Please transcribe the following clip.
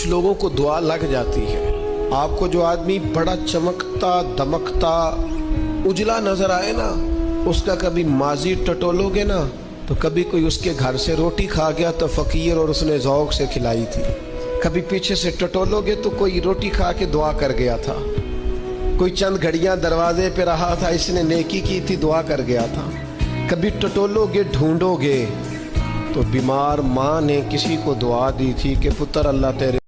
कुछ लोगों को दुआ लग जाती है। आपको जो आदमी बड़ा चमकता दमकता उजला नजर आए ना, उसका कभी माजी टटोलोगे ना तो कभी कोई उसके घर से रोटी खा गया तो फकीर और उसने ज़ौक से खिलाई थी। कभी पीछे से टटोलोगे तो कोई रोटी खा के दुआ कर गया था। कोई चंद घड़ियां दरवाजे पे रहा था, इसने नेकी की थी, दुआ कर गया था। कभी टटोलोगे ढूंढोगे तो बीमार माँ ने किसी को दुआ दी थी कि पुत्र अल्लाह तेरे